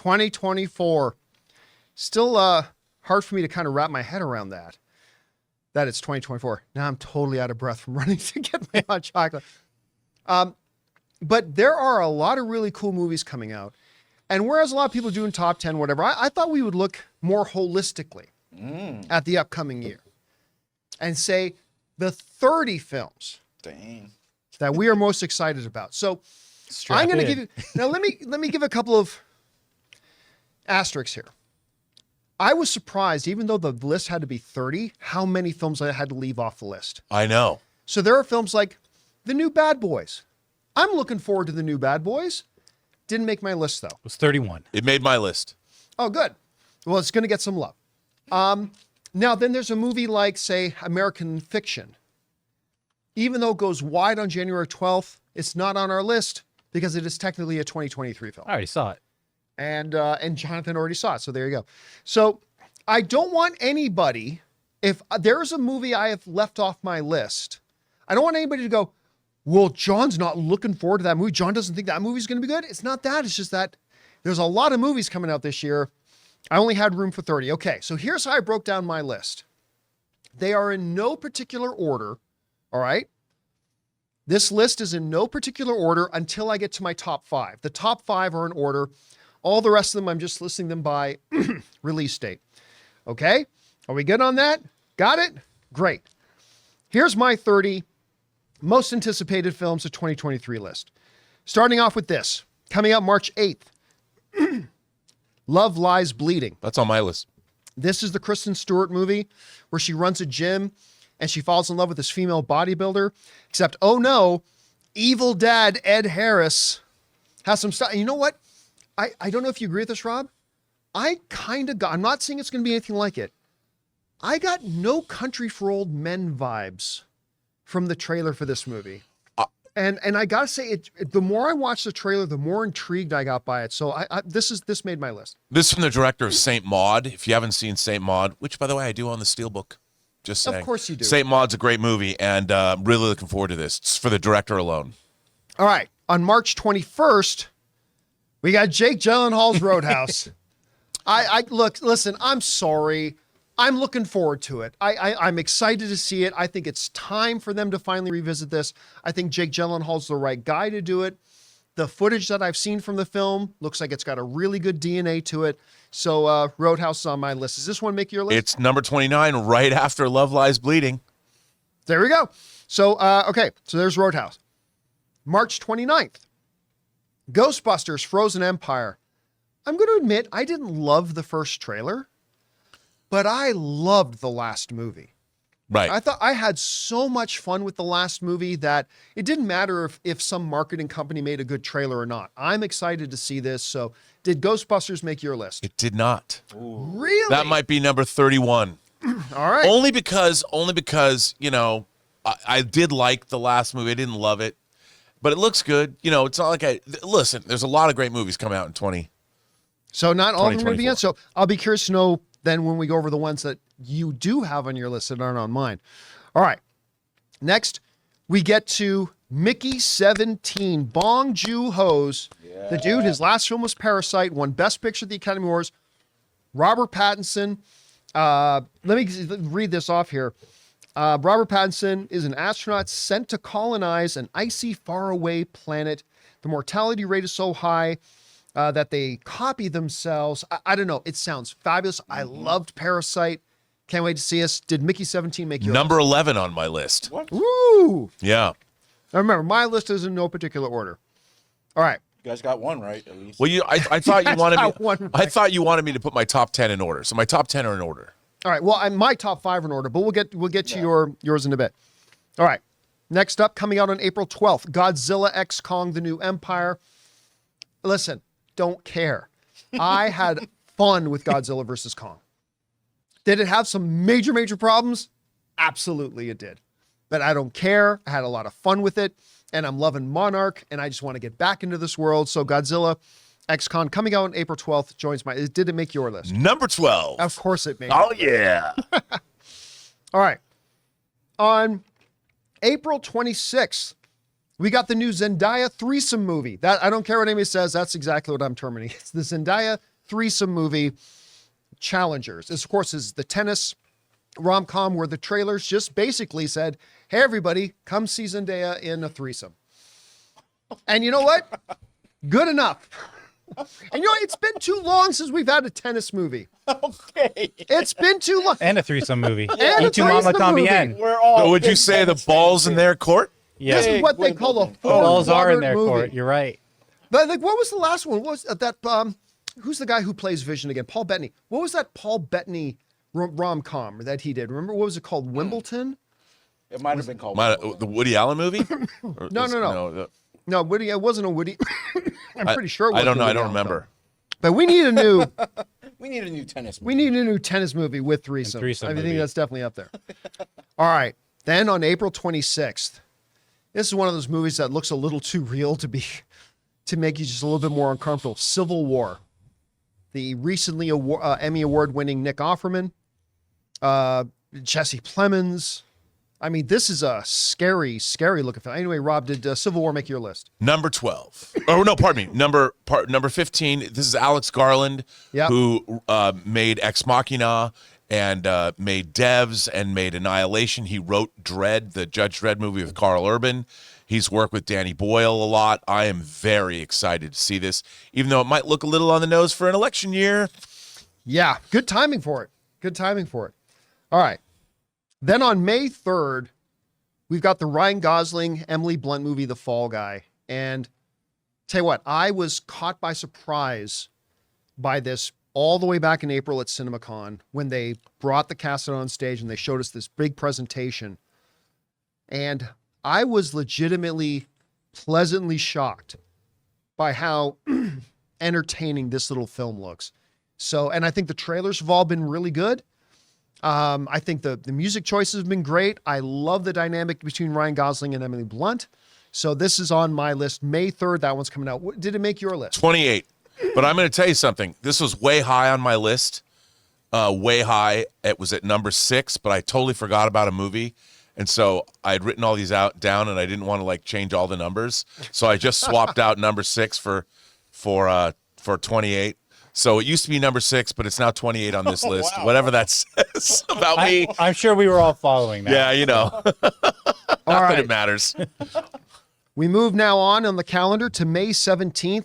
2024. Still hard for me to kind of wrap my head around that it's 2024. Now I'm totally out of breath from running to get my hot chocolate. But there are a lot of really cool movies coming out. And whereas a lot of people are doing top 10, whatever, I thought we would look more holistically at the upcoming year and say the 30 films that we are most excited about. So I'm going to give you, now let me give a couple of asterisks here. I was surprised, even though the list had to be 30, how many films I had to leave off the list. I know. So there are films like The New Bad Boys. I'm looking forward to The New Bad Boys. Didn't make my list, though. It was 31. It made my list. Oh, good. Well, it's going to get some love. Now, then there's a movie like, say, American Fiction. Even though it goes wide on January 12th, it's not on our list because it is technically a 2023 film. I already saw it. And Jonathan already saw it, so there you go. So I don't want anybody, if there's a movie I have left off my list, I don't want anybody to go, well, John's not looking forward to that movie. John doesn't think that movie's going to be good. It's not that. It's just that there's a lot of movies coming out this year. I only had room for 30. Okay, so here's how I broke down my list. They are in no particular order, all right? This list is in no particular order until I get to my top 5. The top 5 are in order. All the rest of them, I'm just listing them by release date. Okay? Are we good on that? Got it? Great. Here's my 30 most anticipated films of 2023 list. Starting off with this. Coming out March 8th. Love Lies Bleeding. That's on my list. This is the Kristen Stewart movie where she runs a gym and she falls in love with this female bodybuilder. Except, oh no, evil dad Ed Harris has some stuff. You know what? I don't know if you agree with this, Rob. I kind of got, I'm not saying it's going to be anything like it. I got No Country for Old Men vibes from the trailer for this movie. And I got to say, the more I watched the trailer, the more intrigued I got by it. So this made my list. This is from the director of Saint Maud. If you haven't seen Saint Maud, which, by the way, I do on the Steelbook. Just saying. Of course you do. Saint Maud's a great movie, and I'm really looking forward to this. It's for the director alone. All right. On March 21st, we got Jake Gyllenhaal's Roadhouse. Listen, I'm sorry. I'm looking forward to it. I'm excited to see it. I think it's time for them to finally revisit this. I think Jake Gyllenhaal's the right guy to do it. The footage that I've seen from the film looks like it's got a really good DNA to it. So Roadhouse is on my list. Does this one make your list? It's number 29, right after Love Lies Bleeding. There we go. So, okay. So there's Roadhouse. March 29th. Ghostbusters Frozen Empire. I'm going to admit, I didn't love the first trailer, but I loved the last movie. Right. I thought I had so much fun with the last movie that it didn't matter if some marketing company made a good trailer or not. I'm excited to see this. So did Ghostbusters make your list? It did not. Ooh. Really? That might be number 31. All right. Only because, you know, I did like the last movie. I didn't love it, but it looks good. You know, it's not like listen, there's a lot of great movies coming out in 20. So not all of them are going to be in. So I'll be curious to know then when we go over the ones that you do have on your list that aren't on mine. All right. Next, we get to Mickey 17, Bong Joon-ho's. Yeah. The dude, his last film was Parasite, won Best Picture at the Academy Awards. Robert Pattinson. Let me read this off here. Robert Pattinson is an astronaut sent to colonize an icy, faraway planet. The mortality rate is so high that they copy themselves. I don't know. It sounds fabulous. I loved Parasite. Can't wait to see us. Did Mickey 17 make your number list? 11 on my list? What? Woo! Yeah. Now remember, my list is in no particular order. All right. You guys got one right, at least. Well, I thought you wanted me. Right. I thought you wanted me to put my top 10 in order. So my top 10 are in order. All right. Well, my top 5 are in order, but we'll get to yours in a bit. All right. Next up, coming out on April 12th, Godzilla X Kong: The New Empire. Listen, don't care. I had fun with Godzilla versus Kong. Did it have some major problems? Absolutely it did. But I don't care. I had a lot of fun with it, and I'm loving Monarch, and I just want to get back into this world. So Godzilla X Kong coming out on April 12th joins my. Did it make your list? Number 12. Of course it made. Oh yeah. All right. On April 26th, we got the new Zendaya threesome movie. That I don't care what anybody says. That's exactly what I'm terminating. It's the Zendaya threesome movie, Challengers. This, of course, is the tennis rom-com where the trailers just basically said, hey, everybody, come see Zendaya in a threesome. And you know what? Good enough. And you know, it's been too long since we've had a tennis movie. Okay. It's been too long. And a threesome movie. And a Y tu mama threesome movie. también. We're all. So would you say the ball's in their court? Yeah. This is what they call a Wimbledon. Balls are in full-blooded their movie. court. You're right. But like, what was the last one? What was that? Who's the guy who plays Vision again? Paul Bettany. What was that Paul Bettany rom-com that he did? Remember, what was it called? Wimbledon? It might have been called. The Woody Allen movie? Or No. No, Woody. It wasn't a Woody. I'm pretty sure. It I wasn't don't know. a I Woody don't Allen remember. film. But we need a new. We need a new tennis. We need a new tennis movie with threesome. threesome I think movie. that's definitely up there. All right. Then on April 26th, this is one of those movies that looks a little too real to make you just a little bit more uncomfortable. Civil War. The recently Emmy Award-winning Nick Offerman, Jesse Plemons. I mean, this is a scary, scary looking film. Anyway, Rob, did Civil War make your list? Number 12. Oh, no, pardon me. Number 15. This is Alex Garland, Yep. who made Ex Machina and made Devs and made Annihilation. He wrote Dredd, the Judge Dredd movie with Carl Urban. He's worked with Danny Boyle a lot. I am very excited to see this, even though it might look a little on the nose for an election year. Yeah, good timing for it. Good timing for it. All right. Then on May 3rd, we've got the Ryan Gosling, Emily Blunt movie, The Fall Guy. And tell you what, I was caught by surprise by this all the way back in April at CinemaCon when they brought the cast out on stage and they showed us this big presentation. And I was legitimately pleasantly shocked by how entertaining this little film looks. So, and I think the trailers have all been really good. I think the music choices have been great. I love the dynamic between Ryan Gosling and Emily Blunt. So this is on my list. May 3rd, that one's coming out. Did it make your list? 28. But I'm going to tell you something. This was way high on my list. Way high. It was at number 6, but I totally forgot about a movie. And so I had written all these down, and I didn't want to like change all the numbers. So I just swapped out number 6 for 28. So it used to be number 6, but it's now 28 on this list. Wow. Whatever that says about me. I'm sure we were all following that. Yeah, you know. Not that right. it matters. We move now on the calendar to May 17th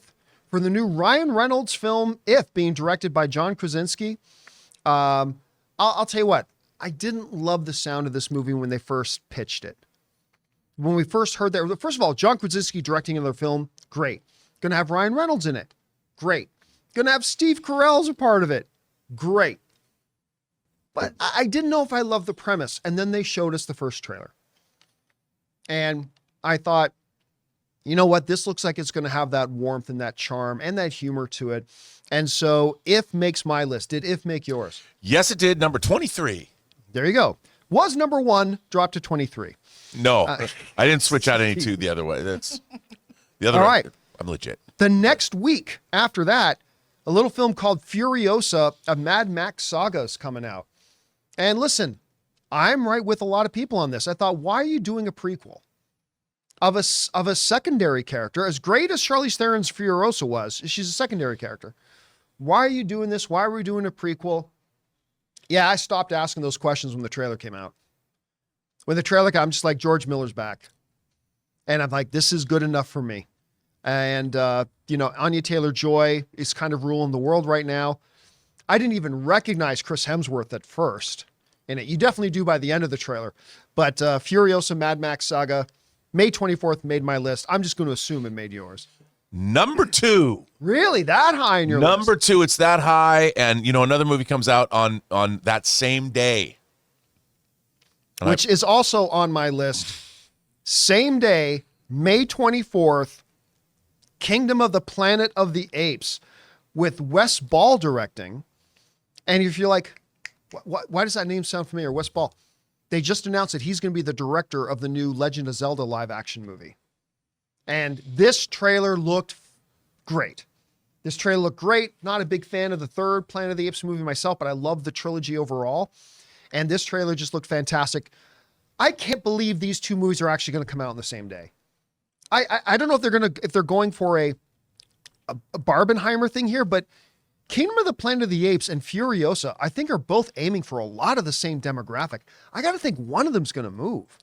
for the new Ryan Reynolds film, If, being directed by John Krasinski. I'll tell you what, I didn't love the sound of this movie when they first pitched it. When we first heard that, first of all, John Krasinski directing another film, great. Gonna have Ryan Reynolds in it, great. Gonna have Steve Carell as a part of it, great. But I didn't know if I loved the premise. And then they showed us the first trailer. And I thought, you know what? This looks like it's going to have that warmth and that charm and that humor to it. And so If makes my list. Did If make yours? Yes, it did. Number 23. There you go. Was number 1, dropped to 23. No, I didn't switch out any 2 the other way. That's the other All one. right. I'm legit. The next week after that, a little film called Furiosa, a Mad Max saga is coming out. And listen, I'm right with a lot of people on this. I thought, why are you doing a prequel of a secondary character? As great as Charlize Theron's Furiosa was, she's a secondary character. Why are you doing this? Why are we doing a prequel? Yeah, I stopped asking those questions when the trailer came out. When the trailer came out, I'm just like, George Miller's back. And I'm like, this is good enough for me. And, Anya Taylor-Joy is kind of ruling the world right now. I didn't even recognize Chris Hemsworth at first in it. You definitely do by the end of the trailer. But Furiosa Mad Max Saga, May 24th made my list. I'm just going to assume it made yours. Number 2. Really? That high in your list? Number 2, it's that high. And, another movie comes out on that same day. And Which is also on my list. Same day, May 24th, Kingdom of the Planet of the Apes, with Wes Ball directing. And if you're like, why does that name sound familiar? Wes Ball. They just announced that he's going to be the director of the new Legend of Zelda live action movie. And this trailer looked great. This trailer looked great. Not a big fan of the third Planet of the Apes movie myself, but I love the trilogy overall. And this trailer just looked fantastic. I can't believe these two movies are actually going to come out on the same day. I don't know if they're going for a Barbenheimer thing here, but Kingdom of the Planet of the Apes and Furiosa, I think, are both aiming for a lot of the same demographic. I got to think one of them's going to move.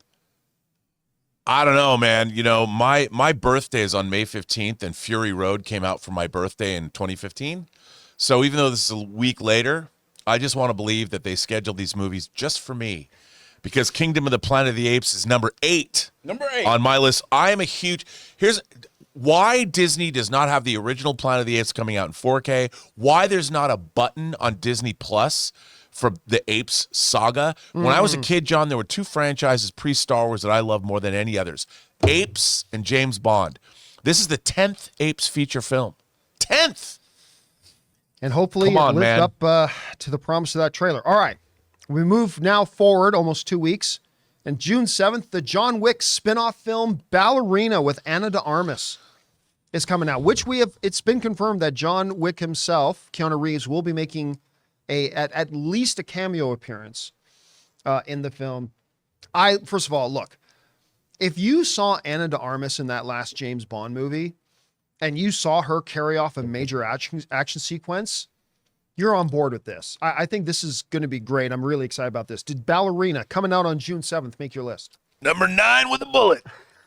I don't know, man. You know, my birthday is on May 15th, and Fury Road came out for my birthday in 2015. So even though this is a week later, I just want to believe that they scheduled these movies just for me, because Kingdom of the Planet of the Apes is number 8 on my list. I am a huge... Here's why Disney does not have the original Planet of the Apes coming out in 4K, why there's not a button on Disney Plus for the Apes saga. When I was a kid, John, there were 2 franchises pre-Star Wars that I love more than any others. Apes and James Bond. This is the 10th Apes feature film. 10th! And hopefully Come on, it lived man. up to the promise of that trailer. All right. We move now forward almost 2 weeks. And June 7th, the John Wick spin-off film Ballerina with Ana de Armas is coming out, which it's been confirmed that John Wick himself, Keanu Reeves, will be making at least a cameo appearance in the film. First of all, look, if you saw Ana de Armas in that last James Bond movie and you saw her carry off a major action sequence, you're on board with this. I think this is going to be great. I'm really excited about this. Did Ballerina, coming out on June 7th, make your list? Number 9 with a bullet.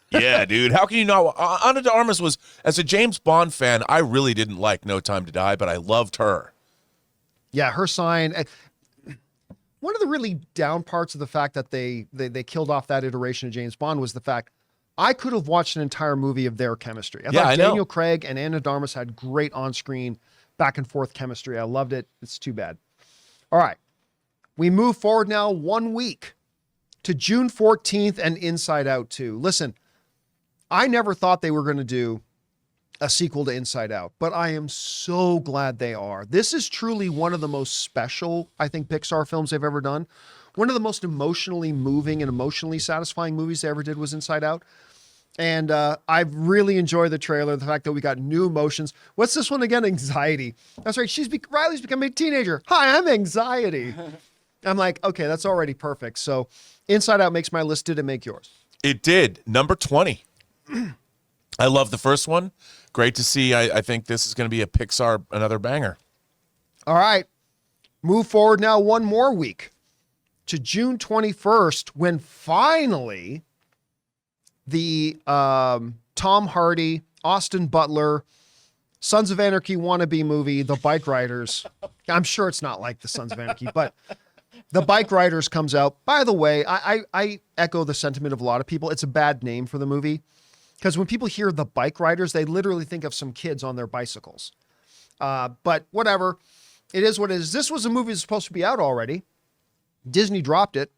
Yeah, dude. How can you not? Ana de Armas was, as a James Bond fan, I really didn't like No Time to Die, but I loved her. Yeah, her sign. One of the really down parts of the fact that they killed off that iteration of James Bond was the fact I could have watched an entire movie of their chemistry. I thought Daniel Craig and Ana de Armas had great on-screen back and forth chemistry. I loved it. It's too bad. All right. We move forward now 1 week to June 14th and Inside Out 2. Listen, I never thought they were going to do a sequel to Inside Out, but I am so glad they are. This is truly one of the most special, I think, Pixar films they've ever done. One of the most emotionally moving and emotionally satisfying movies they ever did was Inside Out. And I've really enjoyed the trailer, the fact that we got new emotions. What's this one again? Anxiety. That's right. Riley's becoming a teenager. Hi, I'm Anxiety. I'm like, okay, that's already perfect. So Inside Out makes my list. Did it make yours? It did. Number 20. I love the first one. Great to see. I think this is going to be a Pixar, another banger. All right. Move forward now 1 more week to June 21st, when finally the Tom Hardy, Austin Butler, Sons of Anarchy wannabe movie, The Bike Riders. I'm sure it's not like the Sons of Anarchy, but The Bike Riders comes out. By the way, I echo the sentiment of a lot of people. It's a bad name for the movie, because when people hear The Bike Riders, they literally think of some kids on their bicycles. But whatever. It is what it is. This was a movie that's supposed to be out already. Disney dropped it.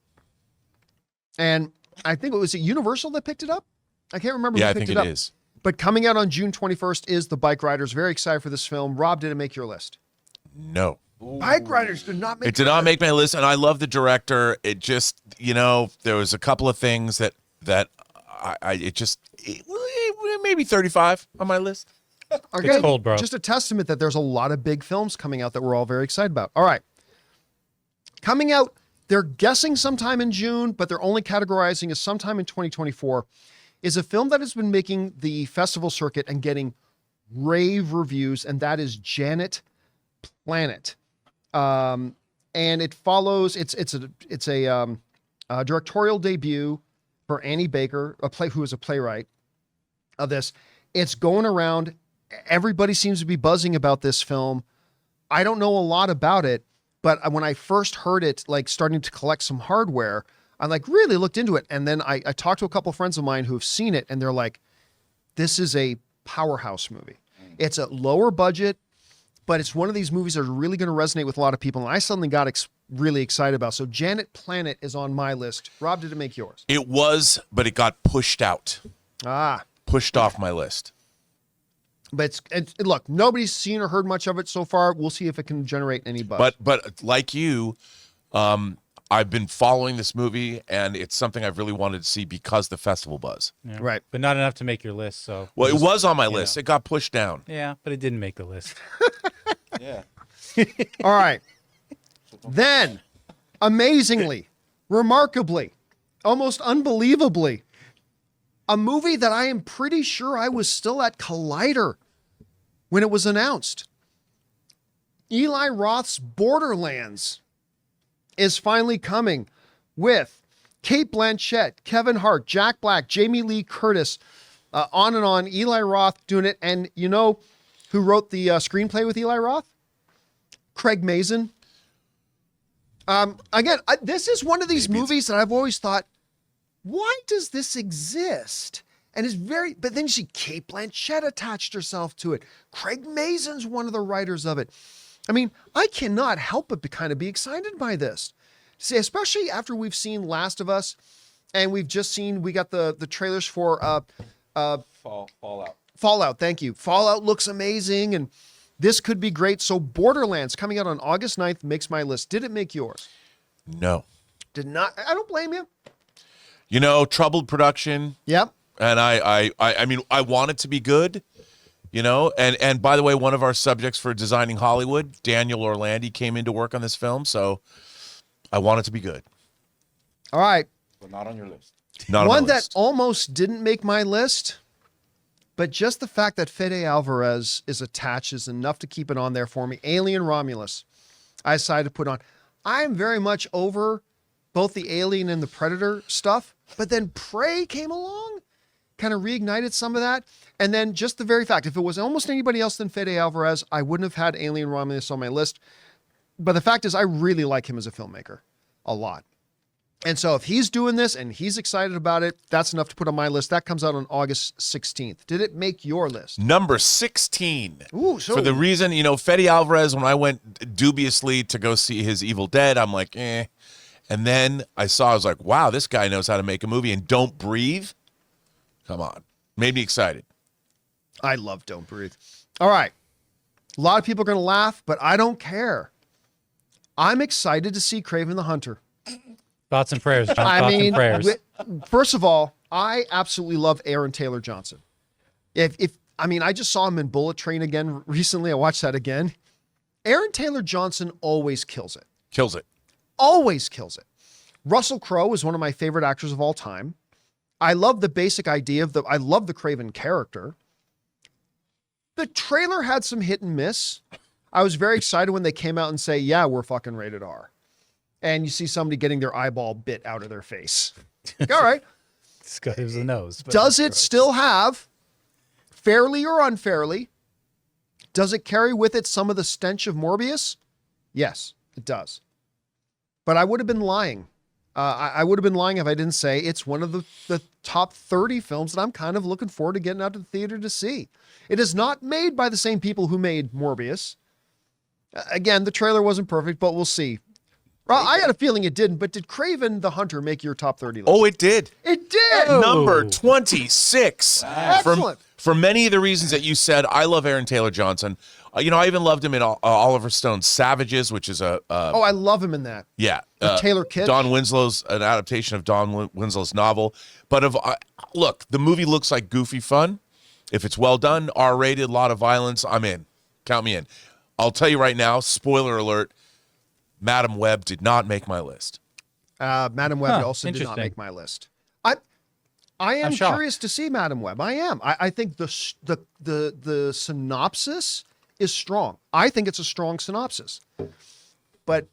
And I think it was Universal that picked it up. I can't remember who picked it up. It is. But coming out on June 21st is The Bike Riders. Very excited for this film. Rob, did it make your list? No. Bike Riders did not make It did not make my list, and I love the director. It just, there was a couple of things that maybe 35 on my list. Okay. It's cold, bro. Just a testament that there's a lot of big films coming out that we're all very excited about. All right. Coming out, they're guessing sometime in June, but they're only categorizing as sometime in 2024, is a film that has been making the festival circuit and getting rave reviews, and that is Janet Planet. And it follows, it's a directorial debut for Annie Baker, who is a playwright of this. It's going around. Everybody seems to be buzzing about this film. I don't know a lot about it, but when I first heard it, like starting to collect some hardware, I like really looked into it. And then I talked to a couple of friends of mine who have seen it, and they're like, this is a powerhouse movie. It's a lower budget, but it's one of these movies that are really going to resonate with a lot of people. And I suddenly got really excited about. So Janet Planet is on my list. Rob, did it make yours? It was, but it got pushed out. Pushed off my list. But look, nobody's seen or heard much of it so far. We'll see if it can generate any buzz. But like you, I've been following this movie, and it's something I've really wanted to see because the festival buzz. Yeah. Right. But not enough to make your list. So Well, it was on my list. It got pushed down. Yeah, but it didn't make the list. Yeah. All right. Then, amazingly, remarkably, almost unbelievably, a movie that I am pretty sure I was still at Collider when it was announced. Eli Roth's Borderlands is finally coming with Kate Blanchett, Kevin Hart, Jack Black, Jamie Lee Curtis, on and on. Eli Roth doing it. And you know who wrote the screenplay with Eli Roth? Craig Mazin. Again, this is one of these movies that I've always thought, why does this exist? And it's but then you see Kate Blanchett attached herself to it. Craig Mazin's one of the writers of it. I mean, I cannot help but be excited by this. See, especially after we've seen Last of Us, and we got the trailers for Fallout. Fallout, thank you. Fallout looks amazing, and this could be great. So Borderlands coming out on August 9th makes my list. Did it make yours? No. Did not. I don't blame you. You know, troubled production. Yep. And I mean, I want it to be good, you know. And by the way, one of our subjects for Designing Hollywood, Daniel Orlandi, came in to work on this film, so I want it to be good. All right. But not on your list. Not one on my that list. almost didn't make my list, but just the fact that Fede Alvarez is attached is enough to keep it on there for me. Alien Romulus, I decided to put on. I am very much over both the Alien and the Predator stuff, but then Prey came along, kind of reignited some of that. And then just the very fact, if it was almost anybody else than Fede Alvarez, I wouldn't have had Alien Romulus on my list. But the fact is, I really like him as a filmmaker a lot. And so if he's doing this and he's excited about it, that's enough to put on my list. That comes out on August 16th. Did it make your list? Number 16. Ooh, so for the reason, you know, Fede Alvarez, when I went dubiously to go see his Evil Dead, I'm like, eh. And then I was like, wow, this guy knows how to make a movie. And Don't Breathe, come on. Made me excited. I love Don't Breathe. All right. A lot of people are going to laugh, but I don't care. I'm excited to see Kraven the Hunter. Thoughts and prayers, John. Thoughts and prayers. First of all, I absolutely love Aaron Taylor Johnson. I just saw him in Bullet Train again recently. I watched that again. Aaron Taylor Johnson always kills it. Kills it. Always kills it. Russell Crowe is one of my favorite actors of all time. I love the basic idea I love the Kraven character. The trailer had some hit and miss. I was very excited when they came out and say, yeah, we're fucking rated R. And you see somebody getting their eyeball bit out of their face. All right. This guy was the nose. Does it still have, fairly or unfairly, does it carry with it some of the stench of Morbius? Yes, it does. But I would have been lying. I would have been lying if I didn't say it's one of the top 30 films that I'm kind of looking forward to getting out to the theater to see. It is not made by the same people who made Morbius. Again, the trailer wasn't perfect, but we'll see. Well, I got a feeling it didn't, but did Kraven the Hunter make your top 30 list? Oh, it did. It did! Number 26. Excellent. For many of the reasons that you said, I love Aaron Taylor Johnson. You know, I even loved him in Oliver Stone's Savages, which is I love him in that. Yeah. Taylor Kitsch. Don Winslow's, an adaptation of Don Winslow's novel. But look, the movie looks like goofy fun. If it's well done, R-rated, a lot of violence, I'm in. Count me in. I'll tell you right now, spoiler alert, Madam Web did not make my list. Madam Web also did not make my list. I am curious to see Madam Web. I am. I think the synopsis is strong. I think it's a strong synopsis, but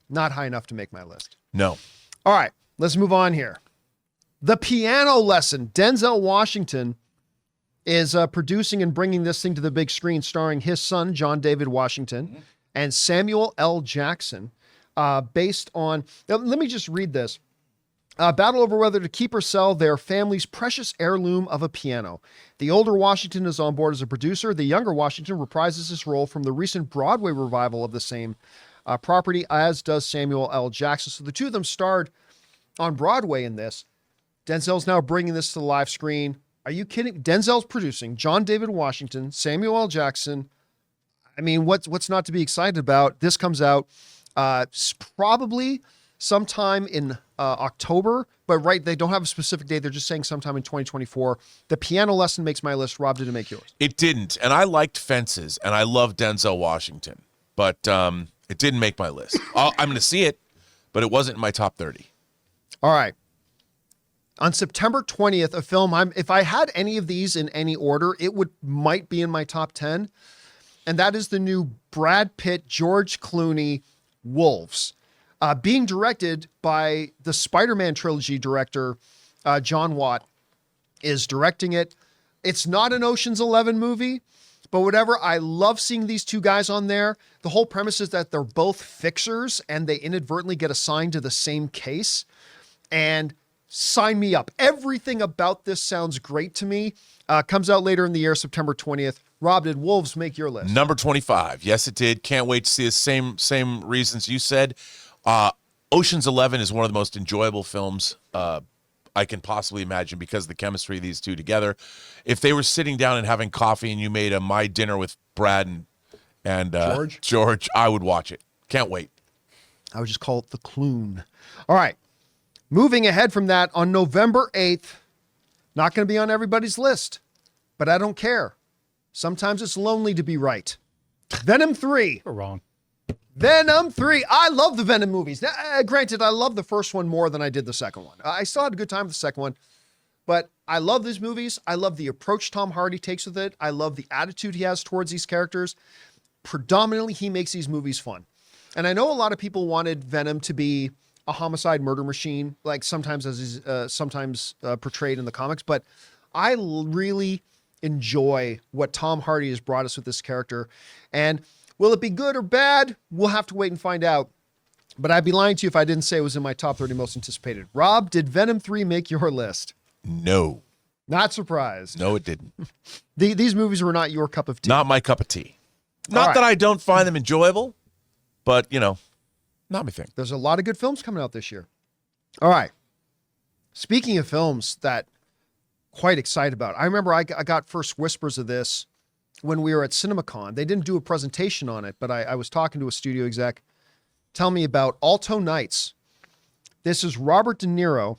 not high enough to make my list. No. All right, let's move on here. The Piano Lesson. Denzel Washington is producing and bringing this thing to the big screen, starring his son, John David Washington, and Samuel L. Jackson, based on, let me just read this. Battle over whether to keep or sell their family's precious heirloom of a piano. The older Washington is on board as a producer. The younger Washington reprises his role from the recent Broadway revival of the same property, as does Samuel L. Jackson. So the two of them starred on Broadway in this. Denzel's now bringing this to the live screen. Are you kidding? Denzel's producing. John David Washington, Samuel L. Jackson. I mean, what's not to be excited about? This comes out probably sometime in October, but they don't have a specific date. They're just saying sometime in 2024. The Piano Lesson makes my list. Rob, did it make yours? It didn't. And I liked Fences, and I love Denzel Washington, but it didn't make my list. I'm going to see it, but it wasn't in my top 30. All right. On September 20th, a film, if I had any of these in any order, it might be in my top 10. And that is the new Brad Pitt, George Clooney, Wolves, being directed by the Spider-Man trilogy director, John Watt, is directing it. It's not an Ocean's 11 movie, but whatever. I love seeing these two guys on there. The whole premise is that they're both fixers and they inadvertently get assigned to the same case. And sign me up. Everything about this sounds great to me. Comes out later in the year, September 20th. Rob, did Wolves make your list? Number 25. Yes, it did. Can't wait to see the same reasons you said. Ocean's 11 is one of the most enjoyable films I can possibly imagine because of the chemistry of these two together. If they were sitting down and having coffee and you made a My Dinner with Brad and George, I would watch it. Can't wait. I would just call it the Clune. All right. Moving ahead from that, on November 8th, not going to be on everybody's list, but I don't care. Sometimes it's lonely to be right. Venom 3. You're wrong. Venom 3. I love the Venom movies. Now, granted, I love the first one more than I did the second one. I still had a good time with the second one, but I love these movies. I love the approach Tom Hardy takes with it. I love the attitude he has towards these characters. Predominantly, he makes these movies fun. And I know a lot of people wanted Venom to be a homicide murder machine, like sometimes as is sometimes portrayed in the comics, but I really enjoy what Tom Hardy has brought us with this character. And will it be good or bad? We'll have to wait and find out. But I'd be lying to you if I didn't say it was in my top 30 most anticipated. Rob, did Venom 3 make your list? No. Not surprised. No, it didn't. These movies were not your cup of tea. Not my cup of tea. Not that I don't find them enjoyable, but, not my thing. There's a lot of good films coming out this year. All right. Speaking of films that quite excited about, I remember I got first whispers of this when we were at CinemaCon. They didn't do a presentation on it, but I was talking to a studio exec. Tell me about Alto Nights. This is Robert De Niro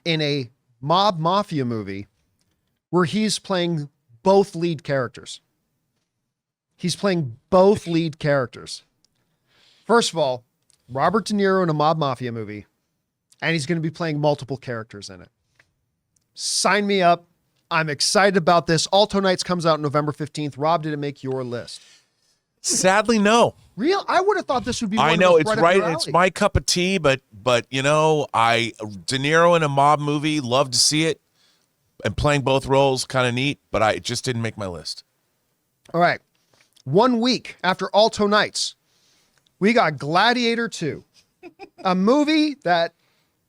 in a mob mafia movie where he's playing both lead characters. He's playing both lead characters. First of all, Robert De Niro in a mob mafia movie, and he's going to be playing multiple characters in it. Sign me up. I'm excited about this. Alto Nights comes out November 15th. Rob, did it make your list? Sadly, no. Real? I would have thought this would be one I of know those it's up right. your alley. It's my cup of tea, but De Niro in a mob movie, love to see it, and playing both roles, kind of neat. But it just didn't make my list. All right. 1 week after Alto Nights, we got Gladiator 2, a movie that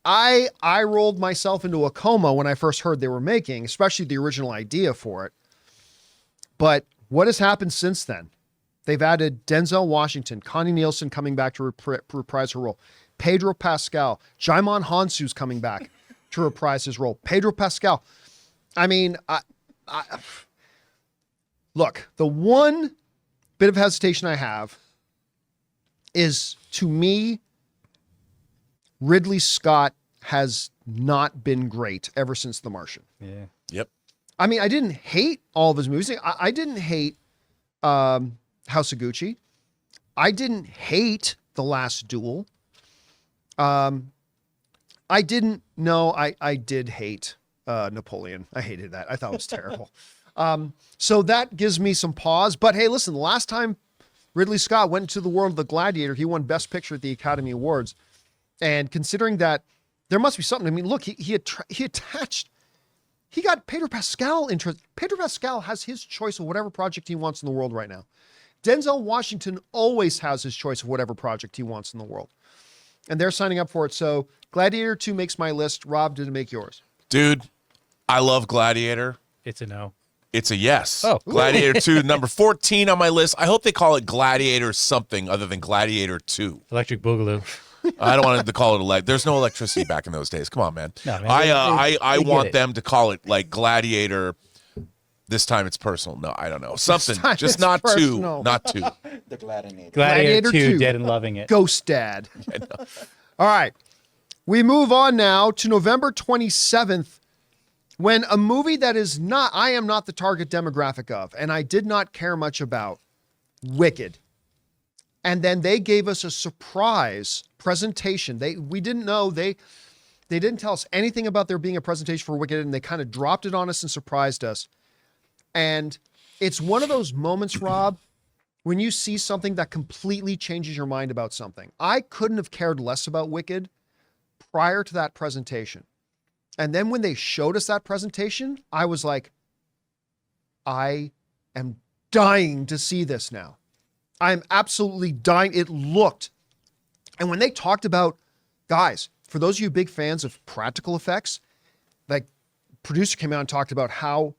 I rolled myself into a coma when I first heard they were making, especially the original idea for it. But what has happened since then? They've added Denzel Washington, Connie Nielsen coming back to reprise her role, Pedro Pascal, Djimon Hounsou's coming back to reprise his role, Pedro Pascal. I mean, look, the one bit of hesitation I have is, to me, Ridley Scott has not been great ever since The Martian. Yeah. Yep. I mean, I didn't hate all of his movies. I didn't hate House of Gucci. I didn't hate The Last Duel. I did hate Napoleon. I hated that. I thought it was terrible. So that gives me some pause. But hey, listen, the last time Ridley Scott went into the world of The Gladiator, he won Best Picture at the Academy Awards. And considering that, there must be something. I mean, look, he got Pedro Pascal interested. Pedro Pascal has his choice of whatever project he wants in the world right now. Denzel Washington always has his choice of whatever project he wants in the world. And they're signing up for it. So Gladiator 2 makes my list. Rob, did it make yours? Dude, I love Gladiator. It's a no. It's a yes. Oh. Gladiator 2, number 14 on my list. I hope they call it Gladiator something other than Gladiator 2. Electric Boogaloo. I don't want to call it there's no electricity back in those days. Come on, man. No, man, I they get want it. them to call it like Gladiator. This time it's personal. No, I don't know. Something. time Just it's not personal. two. Not two. The Gladiator. Gladiator 2, 2. Dead and Loving It. Ghost Dad. All right. We move on now to November 27th, when a movie that I am not the target demographic of, and I did not care much about, Wicked. And then they gave us a surprise presentation. We didn't know. They didn't tell us anything about there being a presentation for Wicked, and they kind of dropped it on us and surprised us. And it's one of those moments, Rob, when you see something that completely changes your mind about something. I couldn't have cared less about Wicked prior to that presentation. And then when they showed us that presentation, I was like, I am dying to see this now. I'm absolutely dying. It looked, and when they talked about, guys, for those of you big fans of practical effects, like producer came out and talked about how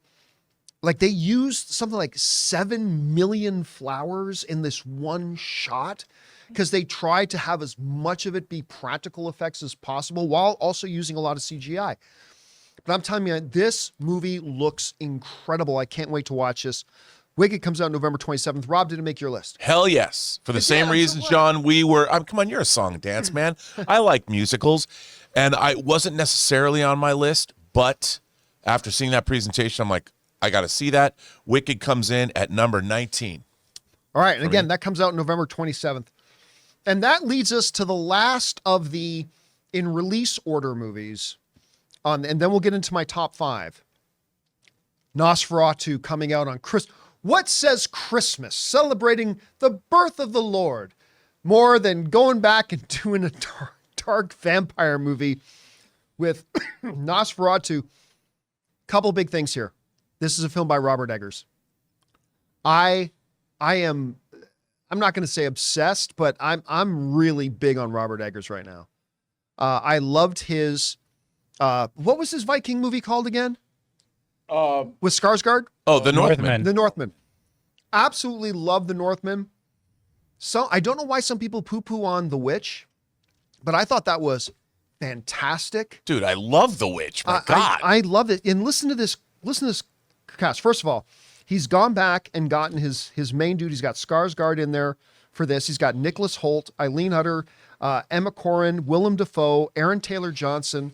like they used something like 7 million flowers in this one shot because they tried to have as much of it be practical effects as possible while also using a lot of CGI. But I'm telling you, this movie looks incredible. I can't wait to watch this. Wicked comes out November 27th. Rob, did it make your list? Hell yes. For the same reason, John, we were, come on, you're a song and dance man. I like musicals. And I wasn't necessarily on my list, but after seeing that presentation, I'm like, I got to see that. Wicked comes in at number 19. All right. And again, that comes out November 27th. And that leads us to the last of the in release order movies. And then we'll get into my top 5. Nosferatu coming out on Christmas. What says Christmas? Celebrating the birth of the Lord. More than going back and doing a dark vampire movie with Nosferatu. Couple big things here. This is a film by Robert Eggers. I'm not going to say obsessed, but I'm really big on Robert Eggers right now. I loved his, what was his Viking movie called again? With Skarsgård? Oh, The Northman. The Northman. Absolutely love The Northman. So I don't know why some people poo-poo on The Witch, but I thought that was fantastic. Dude, I love The Witch. My God. I love it. And listen to this cast. First of all, he's gone back and gotten his main dude. He's got Skarsgård in there for this. He's got Nicholas Hoult, Eileen Hutter, Emma Corrin, Willem Dafoe, Aaron Taylor Johnson.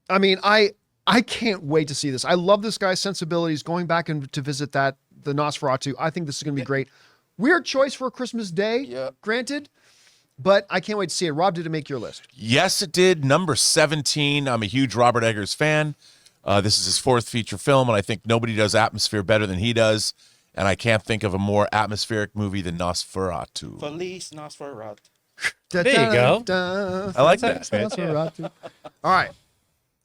I mean, I can't wait to see this. I love this guy's sensibilities. Going back and to visit the Nosferatu. I think this is going to be great. Weird choice for a Christmas day, granted, but I can't wait to see it. Rob, did it make your list? Yes, it did. Number 17. I'm a huge Robert Eggers fan. This is his 4th feature film, and I think nobody does atmosphere better than he does. And I can't think of a more atmospheric movie than Nosferatu. Feliz Nosferatu. There you go. I like that. Nosferatu. All right.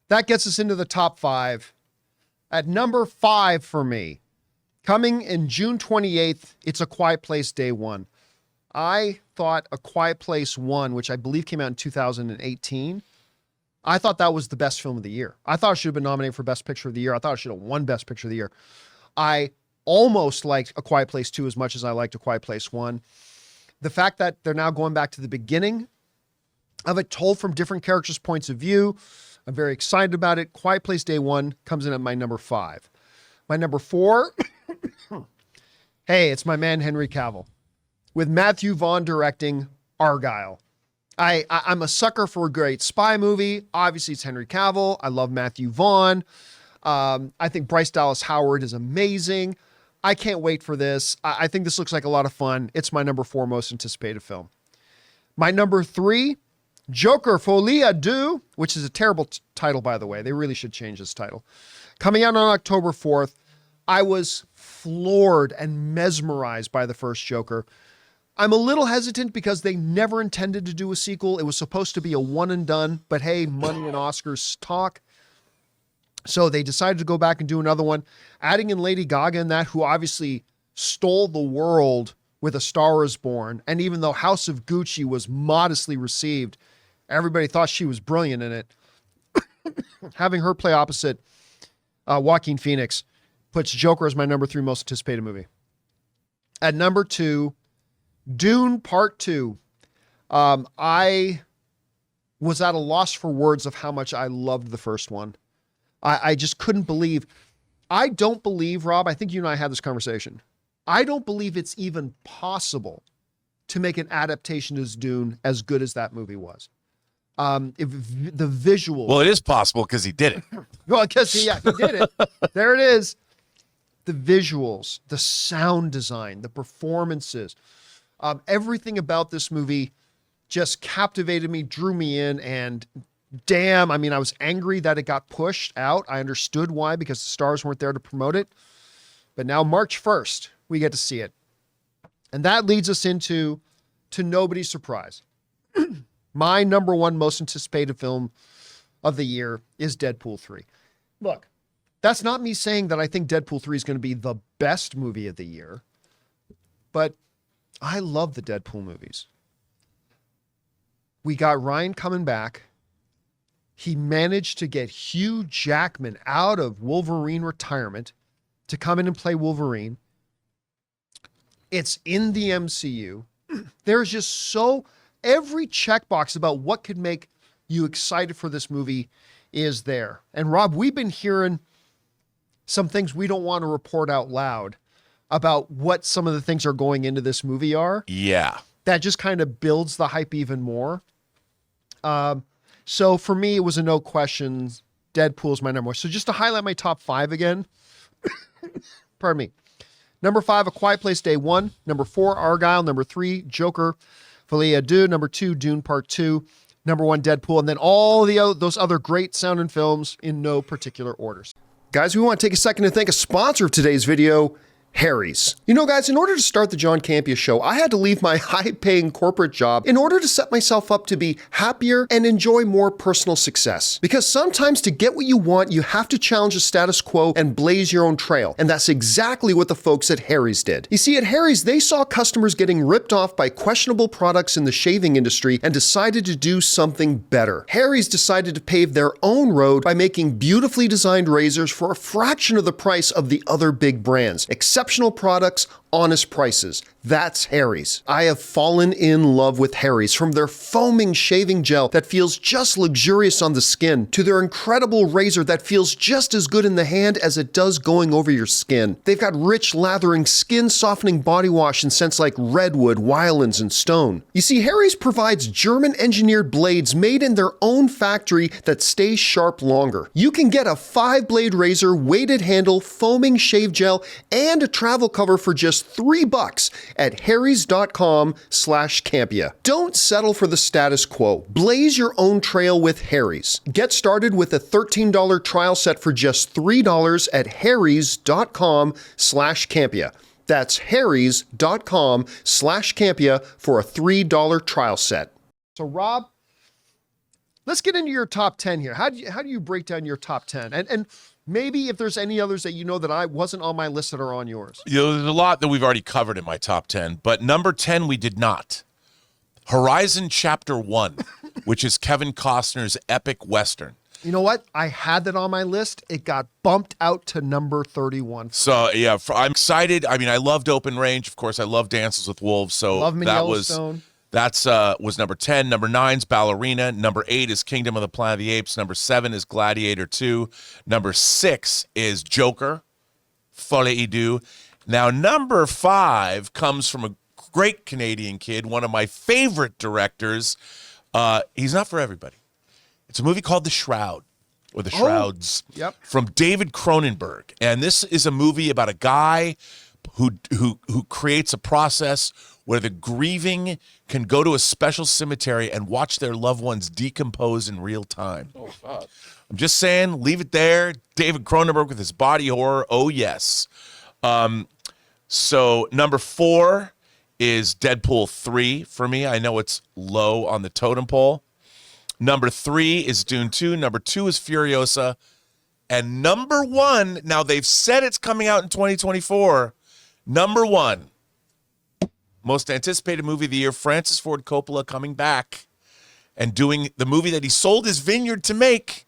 That gets us into the top 5. At number 5 for me, coming in June 28th, it's A Quiet Place Day 1. I thought A Quiet Place 1, which I believe came out in 2018, I thought that was the best film of the year. I thought it should have been nominated for Best Picture of the Year. I thought it should have won Best Picture of the Year. I almost liked A Quiet Place 2 as much as I liked A Quiet Place 1. The fact that they're now going back to the beginning of it, told from different characters' points of view, I'm very excited about it. Quiet Place Day 1 comes in at my number 5. My number 4, hey, it's my man Henry Cavill, with Matthew Vaughn directing Argylle. I'm a sucker for a great spy movie. Obviously, it's Henry Cavill. I love Matthew Vaughn. I think Bryce Dallas Howard is amazing. I can't wait for this. I think this looks like a lot of fun. It's my number 4 most anticipated film. My number 3, Joker Folie à Deux, which is a terrible title, by the way. They really should change this title. Coming out on October 4th, I was floored and mesmerized by the first Joker. I'm a little hesitant because they never intended to do a sequel. It was supposed to be a one and done, but hey, money and Oscars talk. So they decided to go back and do another one, adding in Lady Gaga in that, who obviously stole the world with A Star Is Born. And even though House of Gucci was modestly received, everybody thought she was brilliant in it. Having her play opposite Joaquin Phoenix puts Joker as my number 3 most anticipated movie. At number 2, Dune Part 2. I was at a loss for words of how much I loved the first one. I just couldn't believe. I don't believe, Rob, I think you and I had this conversation. I don't believe it's even possible to make an adaptation as Dune as good as that movie was. If the visual. Well, it is possible because he did it. Well, because he did it. There it is. The visuals, the sound design, the performances, everything about this movie just captivated me, drew me in, and damn, I mean, I was angry that it got pushed out. I understood why, because the stars weren't there to promote it. But now March 1st, we get to see it. And that leads us into nobody's surprise. My number one most anticipated film of the year is Deadpool 3. Look, that's not me saying that I think Deadpool 3 is going to be the best movie of the year, but I love the Deadpool movies. We got Ryan coming back. He managed to get Hugh Jackman out of Wolverine retirement to come in and play Wolverine. It's in the MCU. There's just every checkbox about what could make you excited for this movie is there. And Rob, we've been hearing some things we don't want to report out loud about what some of the things are going into this movie are. Yeah. That just kind of builds the hype even more. So for me, it was a no questions. Deadpool's my number one. So just to highlight my top 5 again. Pardon me. Number 5, A Quiet Place Day 1. Number 4, Argyle. Number 3, Joker, Folie à Deux. Number 2, Dune Part 2. Number 1, Deadpool. And then all those other great sounding films in no particular orders. Guys, we want to take a second to thank a sponsor of today's video, Harry's. You know, guys, in order to start the John Campea Show, I had to leave my high-paying corporate job in order to set myself up to be happier and enjoy more personal success. Because sometimes to get what you want, you have to challenge the status quo and blaze your own trail. And that's exactly what the folks at Harry's did. You see, at Harry's, they saw customers getting ripped off by questionable products in the shaving industry and decided to do something better. Harry's decided to pave their own road by making beautifully designed razors for a fraction of the price of the other big brands. Exceptional products, honest prices. That's Harry's. I have fallen in love with Harry's, from their foaming shaving gel that feels just luxurious on the skin, to their incredible razor that feels just as good in the hand as it does going over your skin. They've got rich, lathering, skin-softening body wash in scents like redwood, wildlands, and stone. You see, Harry's provides German-engineered blades made in their own factory that stay sharp longer. You can get a 5-blade razor, weighted handle, foaming shave gel, and a travel cover for just $3 at harrys.com/Campea. Don't settle for the status quo. Blaze your own trail with Harry's. Get started with a $13 trial set for just $3 at harrys.com/Campea. That's harrys.com/Campea for a $3 trial set. So Rob, let's get into your top 10 here. How do you break down your top 10? And maybe if there's any others that you know that I wasn't on my list that are on yours. You know, there's a lot that we've already covered in my top 10, but number 10 we did not. Horizon Chapter 1, which is Kevin Costner's epic Western. You know what? I had that on my list. It got bumped out to number 31. So, yeah, I'm excited. I mean, I loved Open Range. Of course, I love Dances with Wolves. So Love 'em in that Yellowstone. was number 10. Number 9's Ballerina. Number 8 is Kingdom of the Planet of the Apes. Number 7 is Gladiator 2. Number 6 is Joker, Folie à Deux. Now, number 5 comes from a great Canadian kid, one of my favorite directors. He's not for everybody. It's a movie called The Shroud, or The Shrouds, from David Cronenberg. And this is a movie about a guy who creates a process where the grieving can go to a special cemetery and watch their loved ones decompose in real time. Oh, fuck. I'm just saying, leave it there. David Cronenberg with his body horror. Oh, yes. So number 4 is Deadpool 3 for me. I know it's low on the totem pole. Number 3 is Dune 2. Number 2 is Furiosa. And number 1, now they've said it's coming out in 2024. Number 1, most anticipated movie of the year, Francis Ford Coppola coming back and doing the movie that he sold his vineyard to make,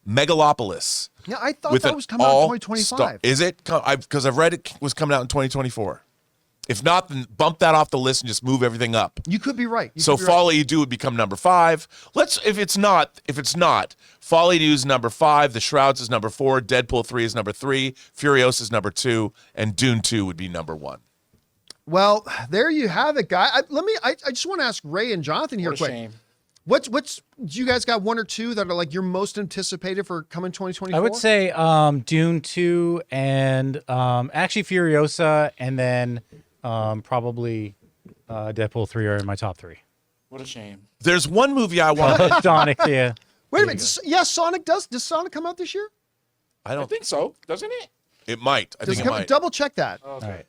Megalopolis. Yeah, I thought that was coming out in 2025. Is it? Because I've read it was coming out in 2024. If not, then bump that off the list and just move everything up. You could be right. So Folie à Deux would become number 5. If it's not, Folie à Deux is number 5, The Shrouds is number 4, Deadpool 3 is number 3, Furiosa is number 2, and Dune 2 would be number 1. Well, there you have it, guy. I just want to ask Ray and Jonathan here What a quick. shame. What's do you guys got one or two that are like your most anticipated for coming 2024? I would say Dune 2 and actually Furiosa, and then probably Deadpool 3 are in my top 3. What a shame. There's one movie I want. Sonic, yeah. Wait a minute. Yes, Sonic does. Does Sonic come out this year? I I don't think so, doesn't it? It might. I think it might. Double check that. Okay. All right.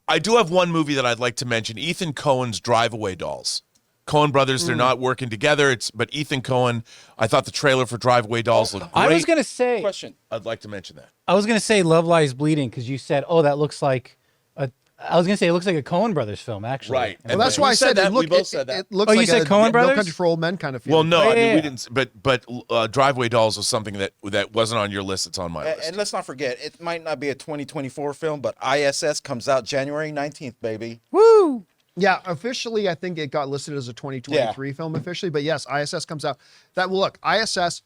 I do have one movie that I'd like to mention. Ethan Cohen's Drive Away Dolls. Coen brothers, they're not working together. But Ethan Cohen, I thought the trailer for Drive Away Dolls looked great. I was gonna say. Question. I'd like to mention that. I was gonna say Love Lies Bleeding because you said, "Oh, that looks like a." I was gonna say it looks like a Coen Brothers film, actually. Right. Well, that's why I said that. We both said that. It looks Oh, you like said a Coen No Brothers? Country for Old Men kind of Well, feeling. no, I mean yeah. we didn't. But Drive Away Dolls was something that wasn't on your list. It's on my list. And let's not forget, it might not be a 2024 film, but ISS comes out January 19th, baby. Woo! Yeah, officially, I think it got listed as a 2023 film officially. But yes, ISS comes out. That will look ISS.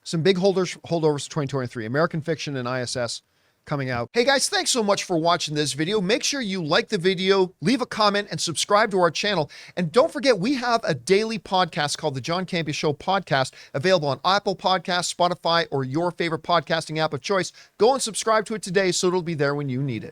Some big holdovers for 2023. American Fiction and ISS coming out. Hey guys, thanks so much for watching this video. Make sure you like the video, leave a comment, and subscribe to our channel. And don't forget, we have a daily podcast called the John Campea Show podcast, available on Apple Podcasts, Spotify, or your favorite podcasting app of choice. Go and subscribe to it today so it'll be there when you need it.